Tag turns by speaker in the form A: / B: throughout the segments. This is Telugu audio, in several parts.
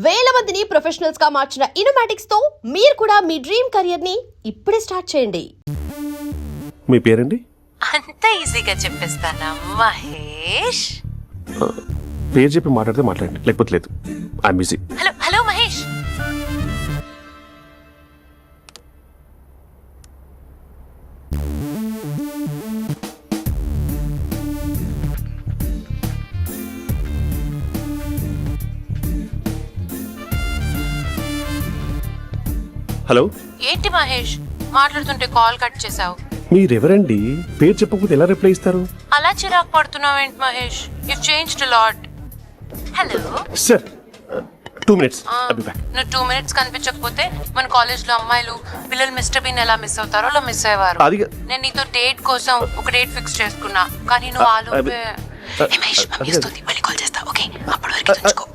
A: వేల మందిని ప్రొఫెషనల్స్ గా మార్చిన ఇనోమాటిక్స్ తో మీరు కూడా మీ డ్రీమ్ కెరియర్ ని ఇప్పుడే స్టార్ట్ చేయండి.
B: మీ పేరండి?
C: అంత ఈజీగా చెప్పేస్తానా మహేష్?
B: పేరు చెప్పి మాట్లాడండి, లేకపోతే లేదు. I'm busy.
C: Hello hello Mahesh.
B: Hello.
C: ఏంటి మహేష్ మాట్లాడుతుంటే కాల్ కట్ చేసావు?
B: మీరెవరండి? పేరు చెప్పకపోతే ఎలా రిప్లై ఇస్తారు?
C: అలా చిరాకు పడుతున్నావు ఏంటి Mahesh? You changed a lot. Hello
B: sir, 2 minutes.
C: నువ్వు 2 minutes కనిపించకపోతే మన కాలేజ్ లో అమ్మాయిలు పిల్లలు మిస్టర్ బీన్ ఎలా మిస్ అవుతారో అలా మిస్ అయ్యేవారు. నేను నీతో డేట్ కోసం ఒక డేట్ ఫిక్స్ చేసుకున్నా, కానీ నువ్వు ఆలోపే. మహేష్ మమ్మీ వస్తుంది, మళ్ళీ కాల్ చేస్తా. ఓకే, అప్పటి వరకు ఉంచుకో.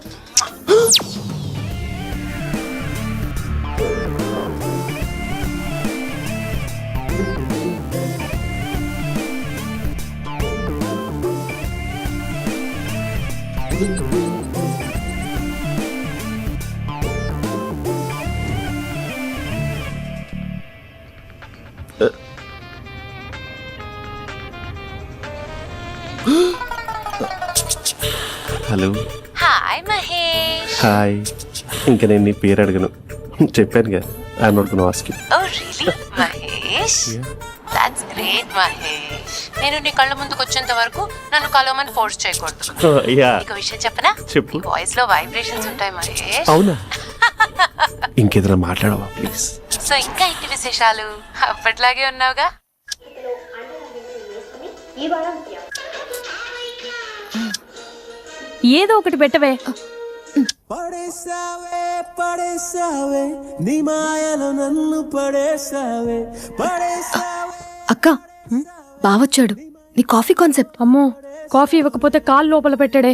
B: హలో.
C: హాయ్ మహేష్.
B: హాయ్. ఇంకా నేను నీ పేరు అడగను, చెప్పానుగా. I'm not gonna ask you.
C: Oh really Mahesh? That's great Mahesh. నేను నీ కళ్ళ ముందుకు వచ్చేంత వరకు నన్ను కలవమని ఫోర్స్ చేయకూడదు. నీకు విషయం చెప్పనా?
B: చెప్పు.
C: వాయిస్ లో వైబ్రేషన్స్ ఉంటాయి మహేష్.
B: అవునా? ఇంకేదైనా మాట్లాడవా ప్లీజ్?
C: సో ఇంకా ఇంటి విశేషాలు అప్పట్లాగే ఉన్నావుగా?
D: ఏదో ఒకటి పెట్టవే.
E: పడేసావే పడేసావే నీ మాయలో నన్ను పడేసావే పడేసావే.
F: అక్క, బావొచ్చాడు. నీ కాఫీ కాన్సెప్ట్.
D: అమ్మో, కాఫీ ఇవ్వకపోతే కాలు లోపల పెట్టాడే.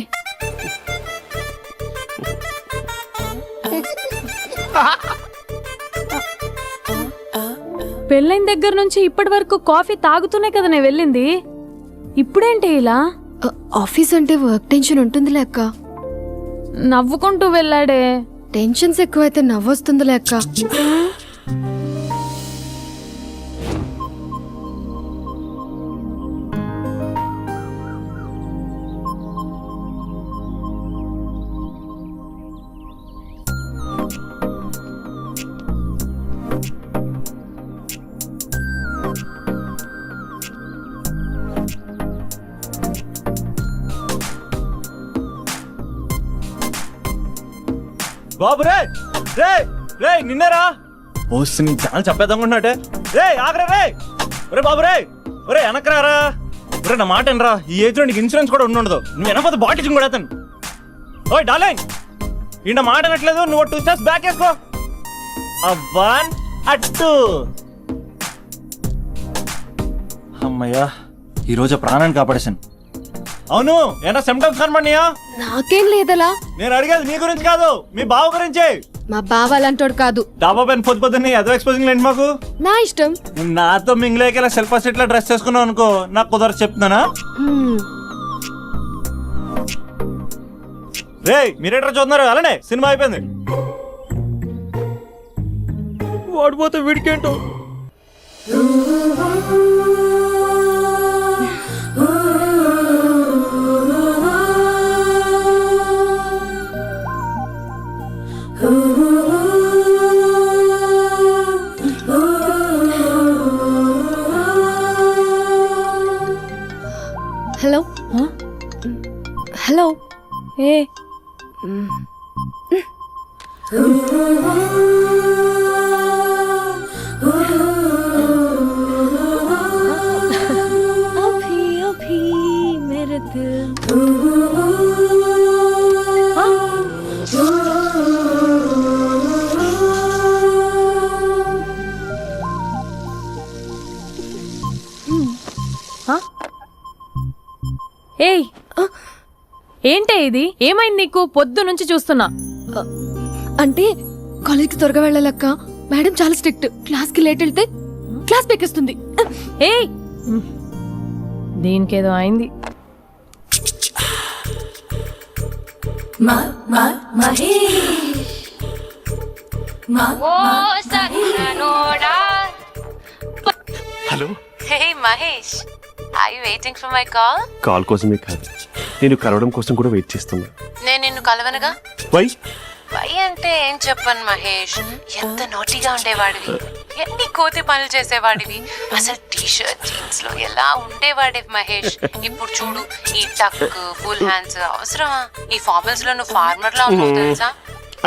D: పెళ్ళైన దగ్గర నుంచి ఇప్పటి వరకు కాఫీ తాగుతూనే కదా నేను వెళ్ళింది. ఇప్పుడేంటి ఇలా?
F: ఆఫీస్ అంటే వర్క్ టెన్షన్ ఉంటుందిలే అక్క.
D: నవ్వుకుంటూ వెళ్ళాడే.
F: టెన్షన్స్ ఎక్కువైతే నవ్వొస్తుందిలే అక్క.
E: బాబు రే రే రే నిన్నరా వస్తు నీ ఛానల్ చెప్పేద్దామనుకున్నట్టే. రే ఆగరా రే. ఒరే బాబు రే, ఒరే వెనకరారా. ఒరే నా మాట వినరా, ఈ ఏజ్ లో నీకు ఇన్సూరెన్స్ కూడా ఉండదు. నువ్వు వెనకపోతే బాటిల్ కూడా అతను. ఓయ్ డార్లింగ్, ఈయన మాట అనట్లేదు. నువ్వు 2 steps బ్యాక్ వేసుకో. అబ్బా అట్టు. అమ్మయ్యా, ఈరోజు ప్రాణాన్ని కాపాడేశాను. అవును, ఏనా సిమ్టమ్స్ కనబడినాయా?
F: నాకేం లేదలా.
E: నేను అడిగేది మీ గురించి కాదు, మీ బావ గురించి.
F: మా బావ అలాంటోడు కాదు.
E: డాబా పైన పొద్దున్నే ఏదో ఎక్స్పోజింగ్ లేండి మాకు.
F: నా ఇష్టం.
E: నువ్వు నాతో మింగిలేక ఇలా సెల్ఫ్ సెట్ లా డ్రెస్ చేసుకున్నావు అనుకో, నాకు కుదరదు చెప్తున్నానా? రే మీరేట్రా చూస్తున్నారు? అలానే సినిమా అయిపోయింది. వాడిపోతే వీడికేంటో.
F: హలో. హలో.
D: ఏ
F: అభి అభి మేరే దిల్.
D: ఏయ్, ఏంటే ఇది? ఏమైంది నీకు? పొద్దు నుంచి చూస్తున్నా.
F: అంటే కాలేజ్కి త్వరగా వెళ్ళాలక్క. మేడం చాలా స్ట్రిక్ట్. క్లాస్కి లేట్ వెళ్తే క్లాస్ పెక్కేస్తుంది.
D: ఏయ్, దీనికేదో అయింది.
G: Mahesh
B: hello.
C: Hey Mahesh, I waiting for my call?
B: Call కోసమే కాదు, నేను కలవడం కోసం కూడా వెయిట్ చేస్తున్నా.
C: నేను నిన్ను కలవనుగా.
B: వై?
C: వై అంటే ఏం చెప్పను మహేష్, ఎంత నోటిగా ఉండేవాడివి, ఎన్ని కోతి పనులు చేసేవాడివి, అసలు టీ షర్ట్ జీన్స్ లో ఎలా ఉండేవాడివి మహేష్. ఇప్పుడు చూడు, ఈ టక్ ఫుల్ హ్యాండ్స్ అవసరమా? ఈ ఫార్మల్స్ లో నువ్వు ఫార్మర్ లా ఉన్నావు తెలుసా?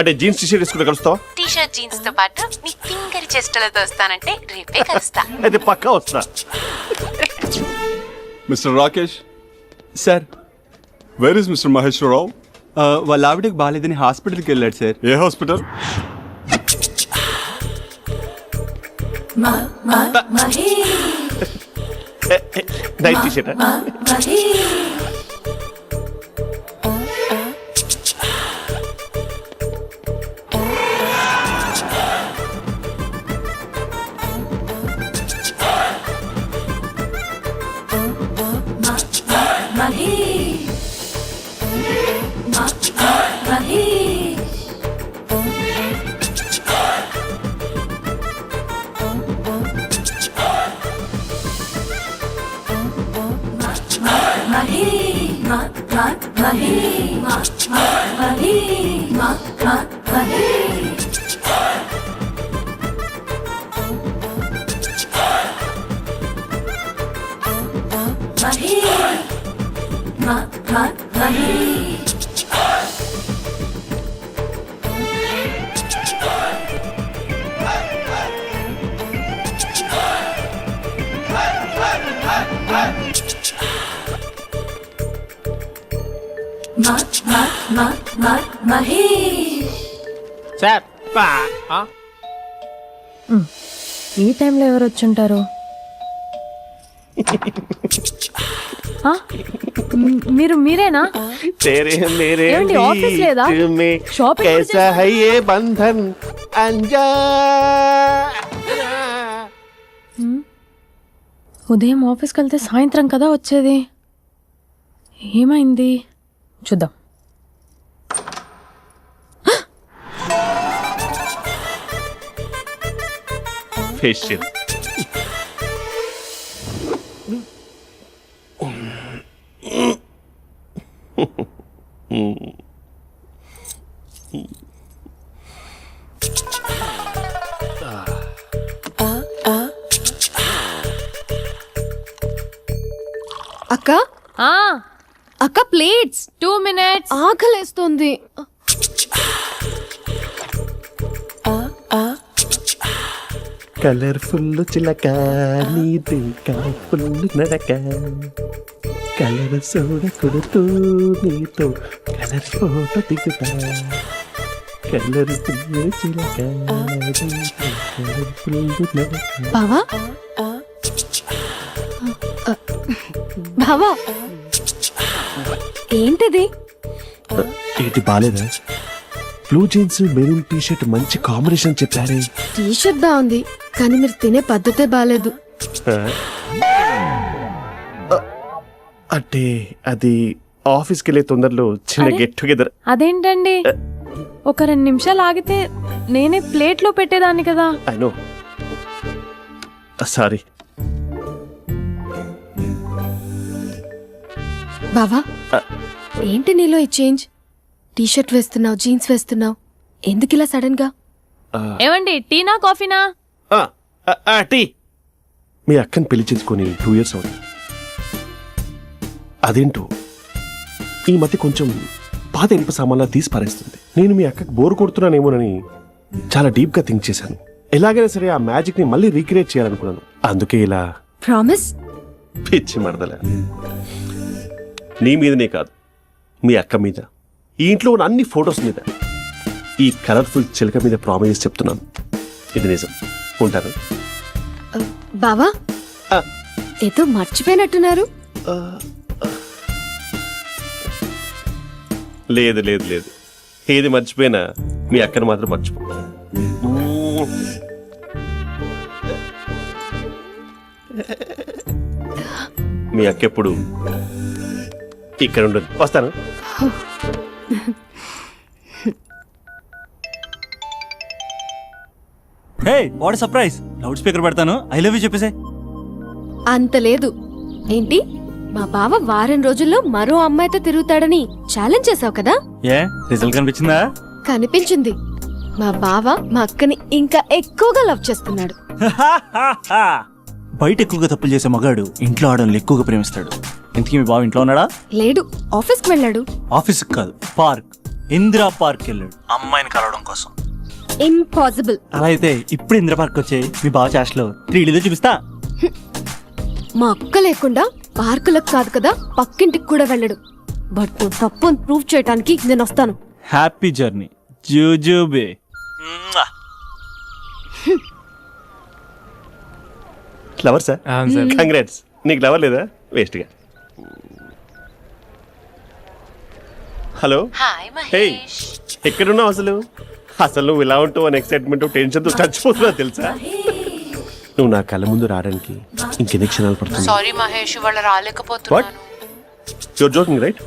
B: అంటే జీన్స్ టీషర్ట్ వేసుకుంటే కలుస్తావా?
C: టీ షర్ట్ జీన్స్ తో పాటు నీ ఫింగర్ చెస్టలతో వస్తానంటే రేపే కలుస్తా.
B: అయితే పక్కా వస్తా.
G: Mister Rakesh,
H: sir
G: where is mister Maheshwararao?
H: వాళ్ళ ఆవిడకి బాగాలేదని హాస్పిటల్కి వెళ్ళాడు సార్.
G: ఏ హాస్పిటల్?
B: Night t-shirt.
E: సార్
D: ఈ టైంలో ఎవరు వచ్చుంటారు? ఆ? మీరేనా?
B: तेरे मेरे
D: ఏమండి, ఆఫీస్ లేదా?
B: बीच में
D: షాపింగ్ కూడా
B: कैसा है ये बंधन अंजा.
D: ఉదయం ఆఫీస్కి వెళ్తే సాయంత్రం కదా వచ్చేది. ఏమైంది చూద్దాం.
B: फेशियल.
F: అక్క
D: ఆ,
F: అక్క ప్లేట్స్
D: 2 minutes.
F: ఆకలేస్తుంది.
B: కలర్ఫుల్ చిలక నీది కలర్ఫుల్ నడక కలర్ సోడ కొడుతూ నీతో కలర్ ఫోటో దిగుతా కలర్ఫుల్ చిలక కలర్ఫుల్ నడక.
F: బావా బావా ఏంటిది?
B: ఏంటి బాలేదా? Blue jeans maroon T shirt మంచి కాంబినేషన్ చెప్పారే.
F: టీ షర్ట్ బాగుంది కానీ మీరు తినే పద్ధతే బాలేదు.
B: అంటే అది ఆఫీస్కి వెళ్ళే తొందరలో చిన్న
D: అరే?
B: Get together.
D: అదేంటండి, ఒక 2 నిమిషాలు ఆగితే నేనే ప్లేట్లో పెట్టేదాన్ని కదా.
B: I know, sorry.
F: బావా ఏంటి నీలో ఈ చేంజ్? టీ షర్ట్ వేస్తున్నావు, జీన్స్ వేస్తున్నావు, ఎందుకు ఇలా సడన్ గా?
D: ఏమండి, టీనా కాఫీనా?
B: టీ. మీ అక్కని పెళ్లి చేసుకొని 2 years అవుతుంది. అదేంటో ఈ మధ్య కొంచెం పాత ఇనుప సామాన్లా తీసి పారేస్తుంది. నేను మీ అక్కకి బోర్ కొడుతున్నానేమోనని చాలా డీప్ గా థింక్ చేశాను. ఎలాగైనా సరే ఆ మ్యాజిక్ ని మళ్ళీ రీక్రియేట్ చేయాలనుకున్నాను. అందుకే ఇలా.
F: ప్రామిస్?
B: పిచ్చి మరదల, నీ మీదనే కాదు, మీ అక్క మీద, ఈ ఇంట్లో ఉన్న అన్ని ఫొటోస్ మీద, ఈ కలర్ఫుల్ చిలక మీద ప్రామిస్ చెప్తున్నాను. ఇది నిజం. ఉంటాను.
F: బావా
B: ఆ.
F: ఏదో మర్చిపోయినట్టున్నారు.
B: లేదు లేదు లేదు, ఏది మర్చిపోయినా మీ అక్కను మాత్రం మర్చిపో. మీ అక్క ఎప్పుడు ఇక్కడ ఉండదు. వస్తాను.
E: Hey what surprise, loud speaker పెడతాను, ఐ లవ్ యూ చెప్పేసే.
F: అంత లేదు. ఏంటి, మా బావ వారం రోజుల్లో మరో అమ్మాయితో తిరుగుతాడని ఛాలెంజ్ చేసావు కదా?
E: ఏ రిజల్ట్ కనిపించిందా?
F: కనిపించింది. మా బావ మా అక్కని ఇంకా ఎక్కువగా లవ్ చేస్తున్నాడు.
E: బయట ఎక్కువగా తప్పులు చేసే మగాడు ఇంట్లో ఆడవాళ్ళు ఎక్కువగా ప్రేమిస్తాడు. ఇంతకీ మీ బావ ఇంట్లో ఉన్నాడా?
F: లేడు, ఆఫీస్కి వెళ్ళాడు.
E: ఆఫీస్కి కాదు, పార్క్, ఇందిరా పార్క్ వెళ్ళాడు అమ్మాయిని కలవడం కోసం.
F: ఇంపాసిబుల్.
E: అలా అయితే ఇప్పుడు ఇందిరా పార్క్ వచ్చే మీ బావ చాష్లో 3Dలో చూపిస్తా.
F: మా అక్క లేకుండా పార్కులకు కాదు కదా పక్కింటికి కూడా వెళ్ళడు. బట్ నువ్వు తప్పు అని ప్రూవ్ చేయడానికి నేను వస్తాను.
E: హ్యాపీ జర్నీ జూజూబే.
B: Flower sir, congrats. నీకు లవర్ లేదా? వేస్ట్గా. Hello,
C: hi
B: hey,
C: Mahesh.
B: ఎక్కడున్నావు అసలు? అసలు నువ్వు ఇలా ఉంటావు అని ఎక్సైట్మెంట్ టెన్షన్తో చచ్చిపోతున్నా తెలుసా? నువ్వు నా కళ్ళ ముందు రావడానికి ఇంకెన్ని క్షణాలు పడుతుంది?
C: సారీ మహేష్, ఇవాళ రాలేకపోతున్నాను.
B: Your joking right?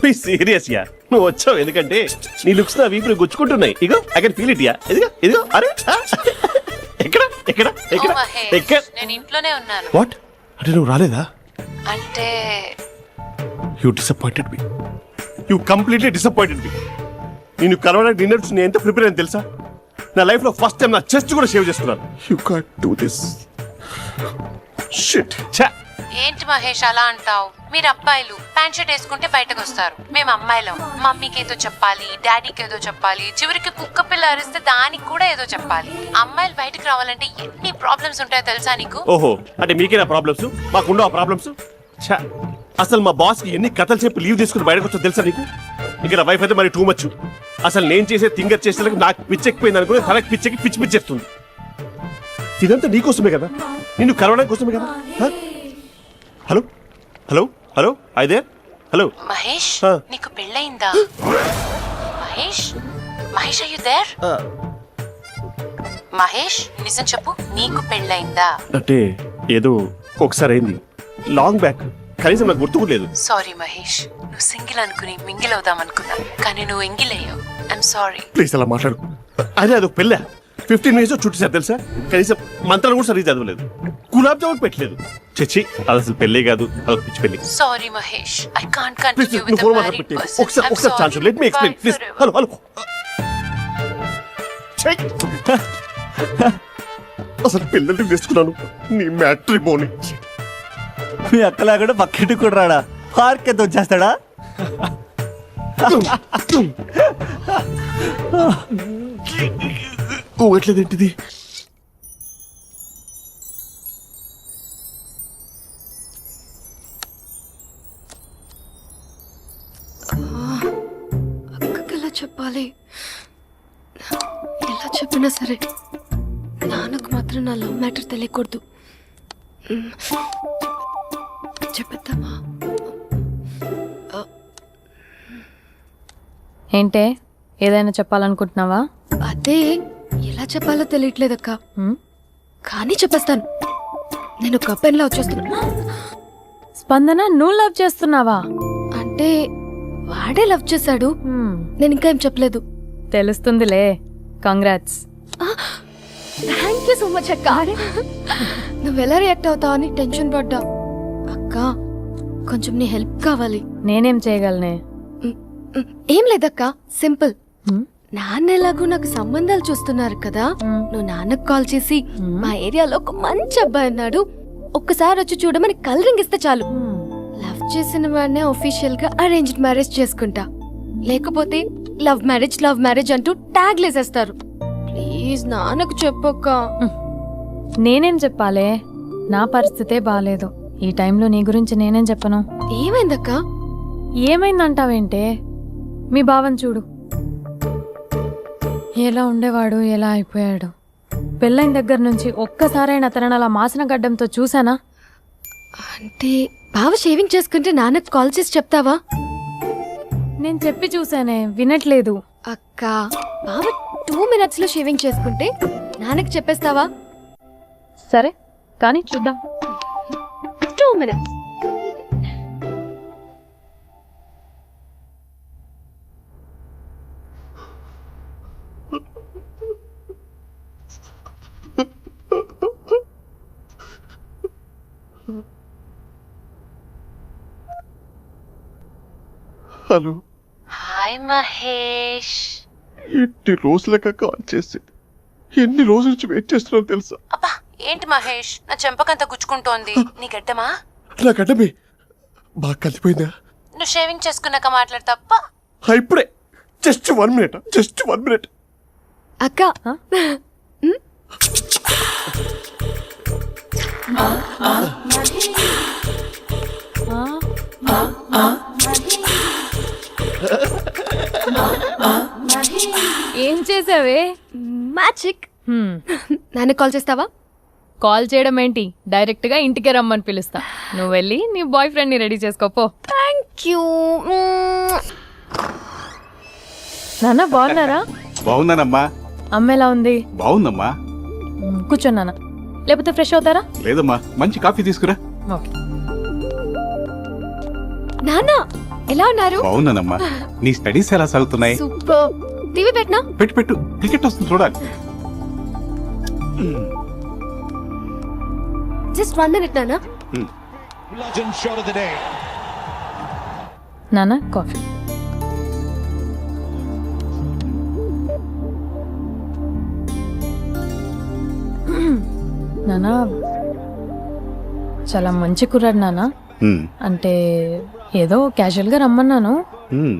B: Be serious yeah. నువ్వు వచ్చావు ఎందుకంటే నీ లుక్స్ నా వీపుని గుచ్చుకుంటున్నాయి. ఇగో I can feel it yeah. ఇదిగో ఇదిగో. అరే ఎక్కడ ఎక్కడ ఎక్కడ
C: ఓ మహేష్,
B: ఎక్కడ?
C: నేను ఇంట్లోనే ఉన్నాను.
B: వాట్ అంటే నువ్వు రాలేదా?
C: అంటే
B: you disappointed me. You completely disappointed me. నేను కరోనా డిన్నర్స్ నేను ఎంత ప్రిపేర్ అని తెలుసా? నా లైఫ్ లో ఫస్ట్ టైం నా చెస్ట్ కూడా సేవ్ చేసుకున్నాను. You can't do this shit. ఛా.
C: ఏంటి మహేష్ అలా అంటావు? మీరు అబ్బాయిలు ప్యాంట్ షర్ట్ వేసుకుంటే బయటకు వస్తారు. మేము అమ్మాయిలం మమ్మీకి ఏదో చెప్పాలి, డాడీకి ఏదో చెప్పాలి, చివరికి కుక్క పిల్ల అరిస్తే దానికి కూడా ఏదో చెప్పాలి. అమ్మాయిలు బయటకు రావాలంటే ఎన్ని ప్రాబ్లమ్స్ ఉంటాయో తెలుసా నీకు?
B: ఓహో, అంటే మీకేనా ప్రాబ్లమ్స్? మాకుండవు ఆ ప్రాబ్లమ్స్? ఛా. అసలు మా బాస్కి ఎన్ని కథలు చెప్పి లీవ్ తీసుకుని బయటకు వచ్చో తెలుసా నీకు? ఇక నా వైఫ్ అయితే మరి టూ మచ్. అసలు నేను చేసే థింగర్ చేసేందుకు నాకు పిచ్చెక్కిపోయింది అనుకుని తనకి పిచ్చెక్కి పిచ్చి పిచ్చేస్తుంది. ఇదంతా నీకోసమే కదా, నిన్ను కలవడం కోసమే కదా. హలో హలో హలో అయితే హలో
C: మహేష్,
B: ఆ.
C: నీకు పెళ్ళయిందా? Mahesh, Mahesh are you there? మహేష్ నిజం చెప్పు, నీకు పెళ్ళయిందా?
B: అంటే ఏదో ఒకసారి అయింది, లాంగ్ బ్యాక్, కనీసం నాకు గుర్తుకు లేదు.
C: సారీ మహేష్, నువ్వు సింగిల్ అనుకుని మింగిల్ అవుదాం అనుకున్నా, కానీ నువ్వు ఎంగిల్ అయ్యావు. I'm sorry.
B: ప్లీజ్ అలా మాట్లాడు. అదే అదొక పెళ్ళ 15 మినిట్స్ చుట్టేసారు తెలుసా? కనీసం మంత్రాలు కూడా సరిగ్గా చదవలేదు, గులాబ్ జామున్ పెట్టలేదు. చచ్చి, అది అసలు పెళ్ళే కాదు, అదొక పిచ్చి పెళ్ళి.
C: Sorry Mahesh, I can't
B: please
C: continue
B: నువ్వు
C: విత్
B: ఫోన్
C: ద
B: మాత్రం
C: మ్యారీడ్
B: పెట్టి
C: పర్సన్.
B: ఒకసారి chance let me explain please. Hello hello. అసలు పిల్లల్ని వేసుకున్నాను నీ మ్యాట్రిమోని.
E: మీ అక్కలా కూడా పక్కింటికి కూడా రాడా? పార్క్ ఎంత వచ్చేస్తాడా?
B: ఊగట్లేదేంటిది?
F: అక్కకి ఎలా చెప్పాలి? ఎలా చెప్పినా సరే నాన్నకు మాత్రం నా లవ్ మ్యాటర్ తెలియకూడదు. చెప్పేద్దామా?
D: ఏంటే, ఏదైనా చెప్పాలనుకుంటున్నావా?
F: అదే ఎలా చెప్పాలో తెలియట్లేదక్క.
D: హ్మ్?
F: కానీ చెప్పేస్తాను. నేను ఒక అబ్బాయిలా వచ్చేస్తున్నా.
D: స్పందన, నువ్వు లవ్ చేస్తున్నావా?
F: అంటే వాడే లవ్ చేశాడు.
D: హ్మ్,
F: నేను ఇంకా ఏం చెప్పలేదు.
D: తెలుస్తుందిలే. కంగ్రాట్స్.
F: థ్యాంక్ యూ సో మచ్ అక్క. నువ్వు ఎలా రియాక్ట్ అవుతావు అని టెన్షన్ పడ్డా. అక్క, కొంచెం నీ హెల్ప్ కావాలి.
D: నేనేం చేయగలనే?
F: ఏం లేదక్క, సింపుల్.
D: హ్మ్?
F: నాన్న ఎలాగో నాకు సంబంధాలు చూస్తున్నారు కదా, నువ్వు నాన్నకు కాల్ చేసి మా ఏరియాలో ఒక మంచి అబ్బాయి అన్నాడు, ఒక్కసారి వచ్చి చూడమని కలరింగ్ ఇస్తే చాలు. లవ్ చేసిన వాడినే ఒఫీషియల్ గా అరేంజ్డ్ మ్యారేజ్ చేసుకుంటా. లేకపోతే లవ్ మ్యారేజ్ అంటూ ట్యాగ్ లేసేస్తారు. ప్లీజ్ నాన్నకు చెప్పక్క.
D: నేనేం చెప్పాలే? నా పరిస్థితే బాలేదు. ఈ టైంలో నీ గురించి నేనేం చెప్పను.
F: ఏమైందక్క?
D: ఏమైందంటావేంటే? మీ భావం చూడు, ఎలా ఉండేవాడు, ఎలా అయిపోయాడు. పెళ్ళైన దగ్గర నుంచి ఒక్కసారైనా తనని అలా మాసిన గడ్డంతో చూసానా?
F: అంటే బావ షేవింగ్ చేసుకుంటే నాన్నకు కాల్ చేసి చెప్తావా?
D: నేను చెప్పి చూసానే, వినట్లేదు.
F: అక్క, బావ 2 minutes లో షేవింగ్ చేసుకుంటే నాన్నకి చెప్పేస్తావా?
D: సరే కానీ చూద్దాం.
F: 2 minutes.
B: Hello,
C: hi Mahesh.
B: ఎన్ని రోజులుగా కాల్ చేసింది, ఎన్ని రోజుల నుంచి వెయిట్ చేస్తున్నావు తెలుసా?
C: అబ్బా ఏంటి మహేష్, నా చెంపకంత గుచ్చుకుంటోంది. నీ గడ్డమా?
B: నా గడ్డమే బాగా కలిపోయిందా?
C: నువ్వు షేవింగ్ చేసుకున్నాక మాట్లాడు తప్ప.
B: ఇప్పుడే జస్ట్ 1 మినిట్, జస్ట్ 1 మినిట్.
F: అక్క
D: ఏం చేసావే?
F: మ్యాజిక్. నాన్న కాల్ చేస్తావా?
D: కాల్ చేయడం ఏంటి, డైరెక్ట్ గా ఇంటికే రమ్మని పిలుస్తా. నువ్వు వెళ్ళి నీ బాయ్ ఫ్రెండ్ ని రెడీ చేసుకోపో.
F: Thank you.
D: నాన్న బాగున్నారా?
H: బాగున్నానమ్మా.
D: అమ్మ ఎలా ఉంది?
H: బాగుందమ్మా.
D: కూర్చోను నాన్న, లేకపోతే ఫ్రెష్ అవుతారా?
H: లేదమ్మా, మంచి కాఫీ తీసుకురా.
D: ఓకే.
F: నాన్న ఎలా ఉన్నారు?
H: బాగున్నానమ్మా. నీ స్టడీస్ ఎలా సాగుతున్నాయి?
F: సూపర్. టీవీ పెట్టనా?
H: పెట్టు పెట్టు, క్రికెట్ వస్తుంది చూడాలి.
F: జస్ట్ 1 మినిట్ నాన్న.
D: నాన్న కాఫీ. నాన్న చాలా మంచి కుర్రాడు నాన్న. అంటే ఏదో క్యాజువల్గా రమ్మన్నాను. మ్మ్.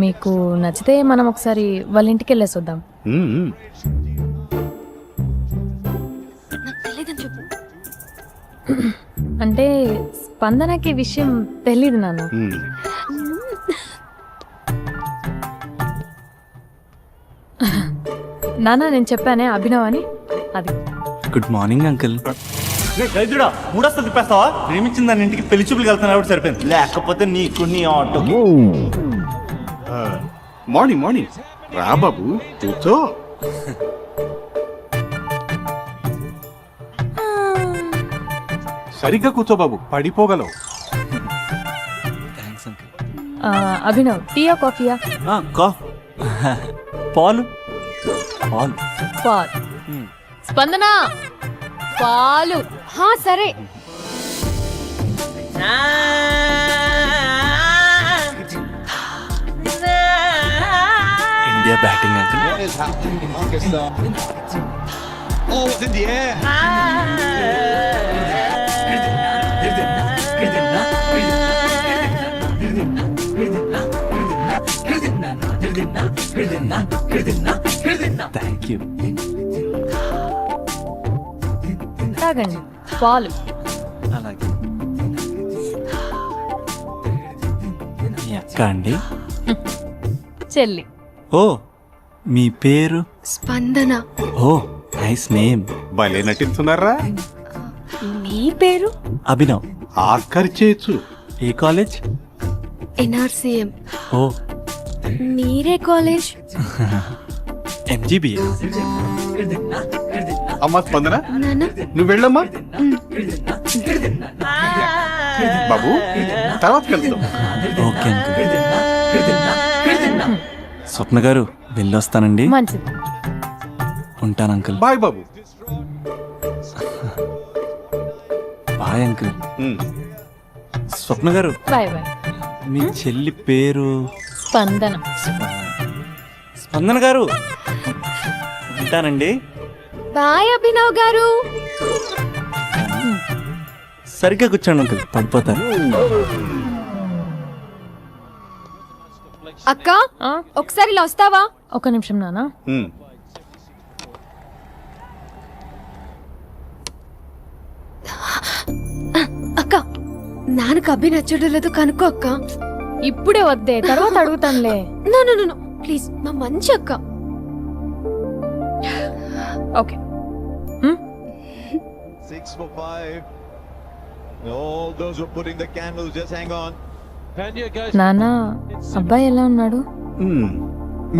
D: మీకు నచ్చితే మనం ఒకసారి వాళ్ళ ఇంటికి వెళ్ళేసి వద్దాం.
F: నాకు తెలియదని చెప్పు.
D: అంటే స్పందనకి ఈ విషయం తెలీదు నాన్న. నాన్న నేను చెప్పానే అభినవ్ అని, అది.
E: Good morning uncle. రైతుడా మూడొస్తా తిప్పేస్తావా? ప్రేమించిన దాని ఇంటికి పెళ్లి చూపులు వెళ్తున్నా సరిపోయింది, లేకపోతే నీకు నీ ఆటో.
H: Morning morning. రా బాబు, కూర్చో. సరిగ్గా కూర్చో బాబు, పడిపోగలవు.
E: Thanks uncle.
D: అభినవ్ టీయా కాఫీయా?
E: పాలు పాలు.
D: పాల్. స్పందన పాలు.
F: హా సరే.
E: India batting uncle. Thank you.
D: తాగండి పాలు.
E: అలాగే. మీ అక్క అండి?
D: చెల్లి.
E: ఓ మీ పేరు?
F: స్పందన.
E: ఓ నైస్ నేమ్.
H: భలే నటిస్తున్నారా?
F: మీ పేరు?
E: అభినవ్.
H: ఆస్కర్ చేయొచ్చు.
E: ఏ కాలేజ్?
F: NRCM.
E: ఓ
F: మీరే కాలేజ్?
E: MGBA.
H: అమ్మా స్పందన,
F: నాన్న
H: నువ్వు వెళ్ళమ్మా. బాబు తర్వాత కలుద్దాం.
E: Okay uncle. స్వప్న గారు వెళ్ళొస్తానండి.
D: మంచిది.
E: ఉంటాను అంకుల్.
H: బాయ్ బాబు.
E: Bye uncle. స్వప్న గారు,
D: బాయ్ బాయ్.
E: మీ చెల్లి పేరు?
D: స్పందన.
E: స్పందన గారు ఉంటానండి.
F: బాయ్ అభినవ్ గారు.
E: సరిగ్గా కూర్చోండి అంకుల్, పడిపోతారు.
F: అక్క ఒకసారి ఇలా వస్తావా?
D: ఒక నిమిషం నాన్న.
F: అక్క నాన్నకు అభి నచ్చడం లేదు కనుక్కో అక్క.
D: ఇప్పుడే వద్దే, తర్వాత అడుగుతానులే.
F: నో నో నో ప్లీజ్, మా మంచి అక్క.
D: Okay.
I: 6 for 5. All those who are putting the candles, just hang on.
D: నాన్న అబ్బాయి ఎలా ఉన్నాడు?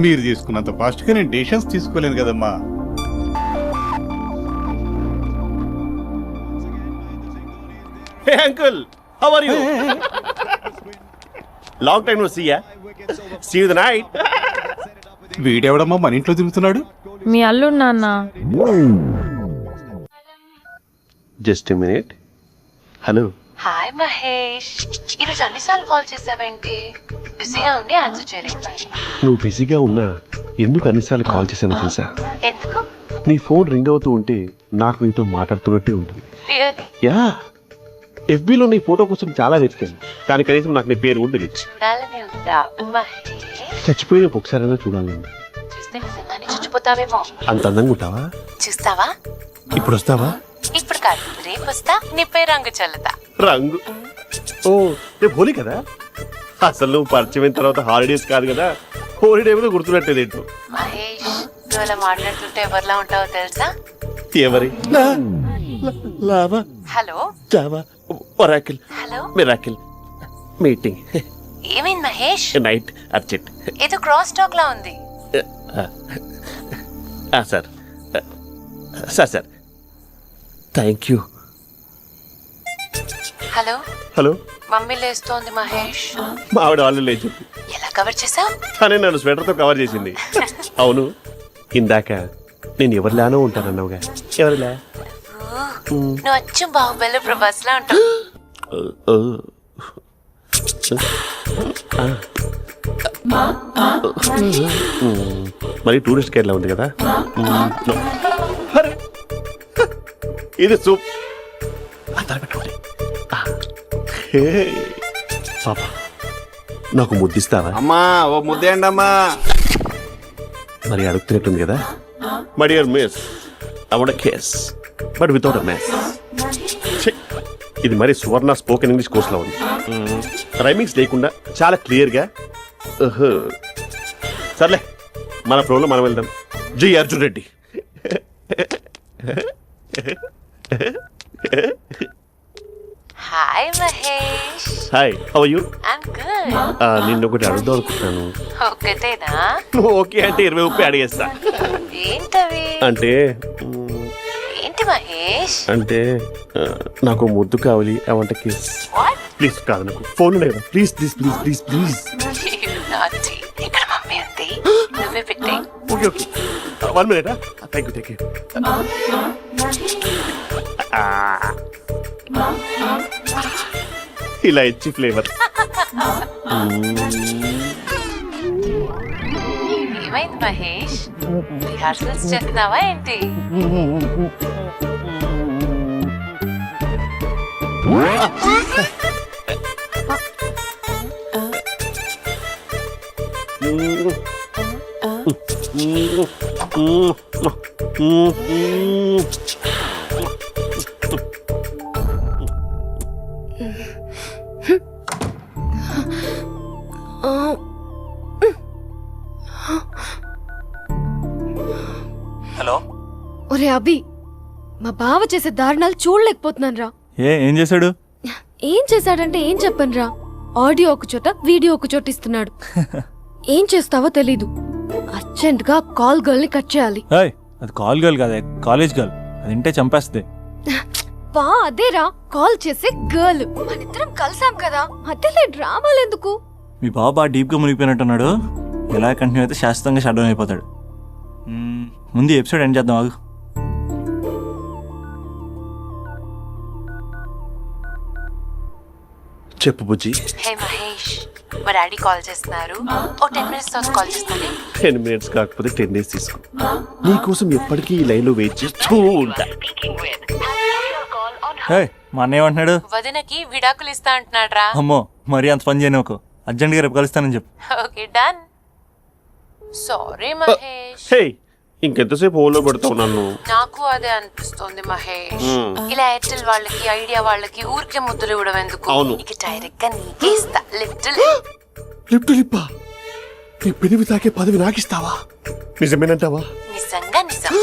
H: మీరు తీసుకున్నంత ఫాస్ట్ గా నేను డెసిషన్స్ తీసుకోలేను కదమ్మా.
B: Hey uncle, how are you? Long time no see ya. See you the night.
H: వీడెవడమ్మా మన ఇంట్లో తిరుగుతున్నాడు?
D: మీ అల్లుడు నాన్న.
B: Just a minute. Hello.
C: Hi Mahesh, ఈరోజు అన్నిసార్లు కాల్ చేసావేంటి? బిజీగా ఉండి ఆన్సర్ చేయలేదు.
B: నువ్వు బిజీగా ఉన్నా ఎందుకు అన్నిసార్లు కాల్ చేశానో తెలుసా?
C: ఎందుకు?
B: నీ ఫోన్ రింగ్ అవుతూ ఉంటే నాకు నీతో మాట్లాడుతున్నట్టే ఉంటుంది.
C: రియల్లీ?
B: యా, ఎఫ్బీలో నీ ఫోటో కోసం చాలా వెతికాను, కానీ కనీసం నాకు నీ పేరు కూడా తెలియదు.
C: చూడాలని ఉందా మహేష్?
B: చచ్చిపోయిన ఒకసారైనా చూడాలి.
C: చూస్తే నిజంగానే చచ్చిపోతావేమో.
B: అంత అందంగా ఉంటావా?
C: చూస్తావా?
B: ఇప్పుడు వస్తావా?
C: ఇప్పుడు కాదు, రేపు వస్తా, నీపై రంగు చల్లుతా.
B: రంగు? ఓ, రేపు హోలీ కదా. అసలు నువ్వు పరిచయం తర్వాత హాలిడేస్ కాదు కదా, హోలిడే కూడా గుర్తున్నట్టేది ఏంటో.
C: మహేష్, నువ్వు అలా మాట్లాడుతుంటే ఎవరిలా ఉంటావో తెలుసా?
B: ఎవరి? Lava,
C: hello
B: Java, Oracle,
C: hello,
B: miracle, meeting,
C: ఏమైంది మహేష్?
B: Night, urgent.
C: ఏదో క్రాస్ టాక్ లా ఉంది.
B: Sir sir sir thank you.
C: Hello,
B: hello,
C: mummy లేస్తోంది మహేష్.
B: మా ఆవిడ వాళ్ళు లేచి
C: ఎలా కవర్ చేసావు?
B: తనే నన్ను స్వెటర్తో కవర్ చేసింది. అవును, ఇందాక నేను ఎవరిలానో ఉంటానన్నావుగా, ఎవరిలా?
C: నువ్వు అచ్చం బాహుబలి ప్రభాస్ లా ఉంటావు.
B: మరి టూరిస్ట్ గైడ్లా ఉంది కదా. No. అరే, ఇది సూప్. అంతా పెట్టుకోండి. పాప, నాకు ముద్దిస్తావా?
H: అమ్మా ఓ ముద్దేయండి అమ్మా.
B: మరి అడుగుతున్నట్టుంది కదా. My dear miss, I want kiss but without a mess. ఇది మరి సువర్ణ స్పోకెన్ ఇంగ్లీష్ కోర్సులో ఉంది. రైమింగ్స్ లేకుండా చాలా క్లియర్గా. సర్లే, మన ప్రోలో మనం వెళ్దాం. జి Arjun Reddy.
C: Hi Mahesh.
B: Hi, how are you?
C: I'm good.
B: నిన్ను ఒకటి అడుగుదాం అనుకుంటున్నాను.
C: ఒకటేనా?
B: నువ్వు ఓకే అంటే 20 రూపాయలు అడిగేస్తా.
C: ఏంటవి?
B: అంటే
C: ఏంటి మహేష్?
B: అంటే నాకు ముద్దు కావాలి. I want kiss.
C: What?
B: Please, కాదు, నాకు ఫోన్ లేదు. Please please please please please.
C: నాటి ఇక్కడ మమ్మీ ఉంది, నువ్వే పెట్టే.
B: Okay okay, 1 minute. Thank you thank you. ఇలా ఇచ్చి ఫ్లేవర్.
C: ఏమైంది మహేష్? రిహార్సల్స్ చేస్తున్నావా ఏంటి?
E: హలో.
F: ఒరే అభి, మా బావ చేసే దారుణాలు చూడలేకపోతున్నాను రా.
E: ఏం చేశాడు?
F: ఏం చేశాడంటే ఏం చెప్పను రా. ఆడియో ఒక చోట, వీడియో ఒక చోట ఇస్తున్నాడు. ఏం చేస్తావో తెలీదు. అర్జెంట్ గా కాల్ గర్ల్ ని కట్ చేయాలి.
E: అది కాల్ గర్ల్ కాదే, కాలేజ్ గర్ల్. అది వింటే చంపేస్తుంది.
F: బా అదేరా, కాల్ చేసే గర్ల్. మనిద్దరం కలిసాం కదా, అదేలే డ్రామాలు ఎందుకు?
E: మీ బాబు బాగా డీప్గా మునిగిపోయినట్టున్నాడు. ఎలా కంటిన్యూ అయితే శాశ్వతంగా షట్ డౌన్ అయిపోతాడు. ముందు ఎపిసోడ్ ఎండ్ చేద్దాం, ఆగు.
B: చెప్పు బుజ్జి.
C: హే మహేష్, మా డాడీ కాల్ చేస్తున్నారు. ఓ 10 minutes తర్వాత కాల్ చేస్తాను.
B: 10 minutes కాకపోతే 10 days తీసుకో. నీకోసం ఎప్పటికీ ఈ లైన్లో వెయిట్ చేస్తూ ఉంటా.
E: మా అన్న ఏమంటున్నాడు?
C: వదినకి విడాకులు ఇస్తా అంటున్నాడు రా.
E: అమ్మో, మరీ అంత పని చేయను. ఒక అర్జెంట్గా రేపు కలుస్తానని చెప్పు.
C: Okay done. సారీ మహేష్.
B: హే, ఇంకెంతసేపు హోల్లో పెడతావు నన్ను?
C: నాకు అదే అనిపిస్తుంది మహేష్. ఇలా ఎయిర్టెల్ వాళ్ళకి, ఐడియా వాళ్ళకి ఊరికే ముద్దులు ఇవ్వడం ఎందుకు?
B: అవును.
C: ఇక డైరెక్ట్ గా నీకే ఇస్తా. లిటిల్
B: లిప్ టు లిప్పా? నీ పెనివి తాకే పదవి నాకిస్తావా? నిజమేనంటావా?
C: నిజంగా నిజం.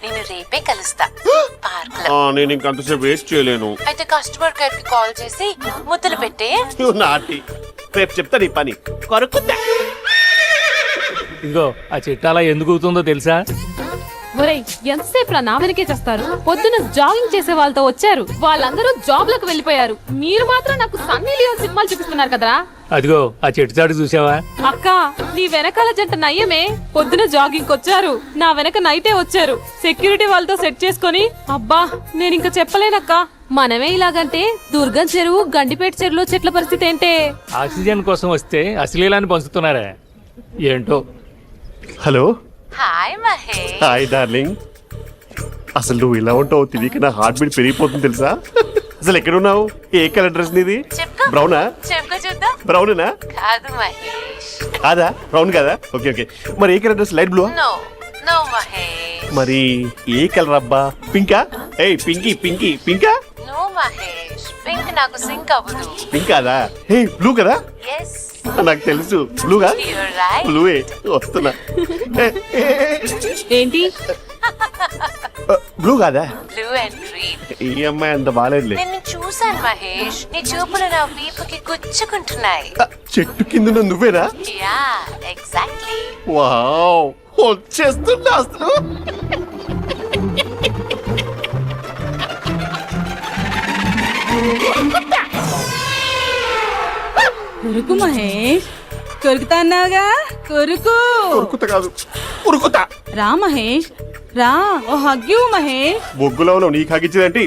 C: నేను రేపే కలుస్తా పార్క్ లో.
B: నేను ఇంకంతసేపు వెయిట్ చేయలేను.
C: అయితే కస్టమర్ కేర్ కి కాల్ చేసి ముద్దులు పెట్టే.
B: నాటి రేపు చెప్తా నీ పని. కొరుకుతా.
J: ఇదిగో ఆ చెట్టు అలా ఎందుకు అవుతుందో తెలుసా?
D: ఒరేయ్, ఎంతసేపు నా వెనకే చేస్తారు? పొద్దున జాగింగ్ చేసే వాళ్ళతో వచ్చారు, వాళ్ళందరూ జాబ్ లకు వెళ్ళిపోయారు. మీరు మాత్రం నాకు సన్నీ లియోన్ సినిమాలు చూపిస్తున్నారు కదరా.
J: అదిగో ఆ చెట్టు చాటు చూసావా?
D: అక్క, నీ వెనకాల జంట నయ్యమే. పొద్దున జాగింగ్ వచ్చారు, నా వెనక నైటే వచ్చారు. సెక్యూరిటీ వాళ్ళతో సెట్ చేసుకొని, అబ్బా నేను ఇంకా చెప్పలేనక్క,
C: మనమే ఇలాగంటే దుర్గం చెరువు గండిపేట చెరువులో చెట్ల పరిస్థితి ఏంటే?
J: ఆక్సిజన్ కోసం వస్తే అశ్లీలాన్ని పంచుతున్నారా ఏంటో.
B: Hello
C: hi Mahesh.
B: Hi darling. అసలు నువ్వు ఇలా ఉంటావు తెలియక నా హార్ట్ బీట్ పెరిగిపోతుంది తెలుసా? అసలు ఎక్కడున్నావు? ఏ కలర్ డ్రెస్ నీది?
C: చెప్పుకో.
B: బ్రౌనా?
C: చెప్పుకో చూద్దాం.
B: బ్రౌనేనా?
C: కాదు మహేష్.
B: కాదా? బ్రౌన్ కదా? Okay okay. మరి ఏ colour dress? Light blue?
C: No no Mahesh.
B: మరి ఏ కలర్ అబ్బా? పింకా? ఏయ్ పింకీ పింకీ పింకా?
C: నో మహేష్, పింక్ నాకు సింక్ అవ్వదు.
B: పింక్ కాదా? ఏ బ్లూ కదా?
C: ఎస్
B: నాకు తెలుసు బ్లూగా.
C: You're right.
B: బ్లూవే వస్తున్నా.
C: ఏంటి?
B: బ్లూ కాదా?
C: Blue and green.
B: ఈ అమ్మాయి అంత బాగాలేదులే.
C: నిన్ను చూశాను మహేష్, నీ చూపులు నా వీపుకి గుచ్చుకుంటున్నాయి.
B: చెట్టు కింద నువ్వేనా?
C: Yeah exactly.
B: వావ్ వచ్చేస్తున్నా అసలు.
C: కొరుకు మహేష్, కొరుకుతా అన్నావుగా, కొరుకు.
B: ఉరుకుతా కాదు ఉరుకుతా.
C: రా మహేష్ రా, ఓ హగ్గు మహేష్.
B: బొగ్గులో ఉన్నావు నీకు హగించేదేంటి?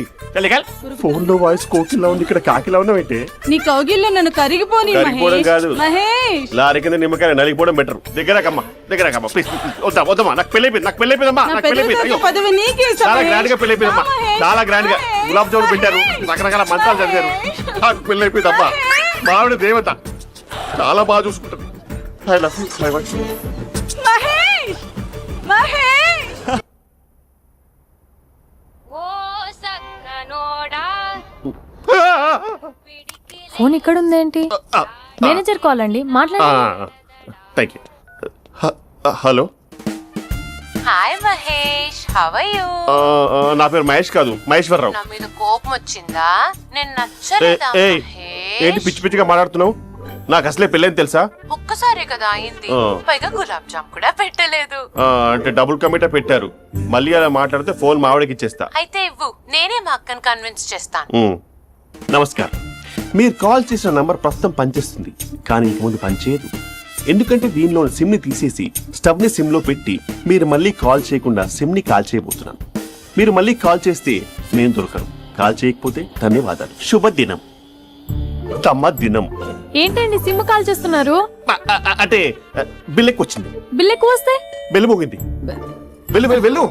B: ఫోన్ లో వాయిస్ కోకిలా ఉంది, ఇక్కడ కాకిలా ఉన్నావేంటి?
C: నీ కౌగిల్లో నన్ను కరిగిపోని
B: కరిగిపోవడం కాదు.
C: మహేష్.
B: లారీ కింద నిమ్మకాయ నలిగిపోవడం బెటర్. దగ్గరకమ్మా దగ్గరకమ్మా ప్లీజ్. వద్దా వద్దమ్మా, నాకు పెళ్ళైపోయింది, నాకు పెళ్ళైపోయిందమ్మా, నాకు పెళ్ళైపోయింది.
C: పదవి నీకే ఇస్తా
B: చాలా
C: మహేష్.
B: గ్రాండ్ గా పెళ్ళైపోయిందమ్మా,
C: రా మహేష్.
B: చాలా గ్రాండ్ గా. గులాబ్ జామున్ పెట్టారు, రకరకాల మంచాలు చదివారు. నాకు పెళ్ళైపోయిందమ్మా. మావిడ దేవత, చాలా బాగా చూసుకుంటారు. I love you my wife.
C: Mahesh Mahesh.
D: Phone ఇక్కడ ఉందేంటి? మేనేజర్ కాల్ అండి, మాట్లాడండి.
B: Thank you. Hello,
C: hi Mahesh, how are you?
B: నా పేరు మహేష్ కాదు, మహేశ్వరరావు.
C: నా మీద కోపం వచ్చిందా? నేను నచ్చలేదా
B: ఏయ్, ఏంటి
C: మహేష్?
B: పిచ్చి పిచ్చిగా మాట్లాడుతున్నావు? నాకు అసలే పెళ్ళని తెలుసా?
C: ఒక్కసారే కదా అయింది,
B: ఆ.
C: పైగా గులాబ్ జామ్ కూడా పెట్టలేదు.
B: అంటే డబుల్ కమిటా పెట్టారు. మళ్ళీ అలా మాట్లాడితే ఫోన్ మావిడకి ఇచ్చేస్తా.
C: అయితే ఇవ్వు, నేనే మా అక్కని కన్విన్స్ చేస్తాను.
B: నమస్కారం. మీరు కాల్ చేసిన నంబర్ ప్రస్తుతం పనిచేస్తుంది, కానీ ఇంక ముందు పనిచేయదు. ఎందుకంటే దీనిలో సిమ్ ని తీసేసి స్టవ్ ని సిమ్ లో పెట్టి మీరు మళ్ళీ కాల్ చేయకుండా సిమ్ ని కాల్ చేయబోతున్నాను. మీరు మళ్ళీ కాల్ చేస్తే నేను దొరకను, కాల్ చేయకపోతే ధన్యవాదాలు. శుభదినం. తమ దినం.
D: ఏంటండి సిమ్ కాల్ చేస్తున్నారు?
B: అంటే బిల్ ఎక్కువ వచ్చింది.
D: బిల్ ఎక్కువ వస్తే?
B: బెల్లు మోగింది. వెళ్ళు వెళ్ళు వెళ్ళు.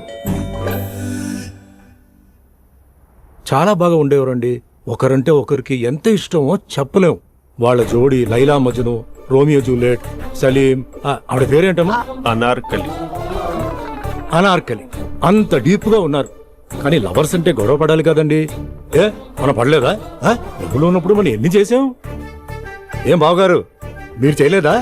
K: చాలా బాగా ఉండేవారండి. ఒకరంటే ఒకరికి ఎంత ఇష్టమో చెప్పలేం. వాళ్ళ జోడి లైలా మజ్ను, రోమియో జూలియట్, సలీం, ఆవిడ పేరేంటమ్మా?
B: అనార్కలి.
K: అనార్కలి. అంత డీప్ గా ఉన్నారు. కానీ లవర్స్ అంటే గొడవ పడాలి కదండి. మనం పడలేదా? డబ్బులు ఉన్నప్పుడు మనం ఎన్ని చేసాం? ఏం బావగారు, మీరు చేయలేదా?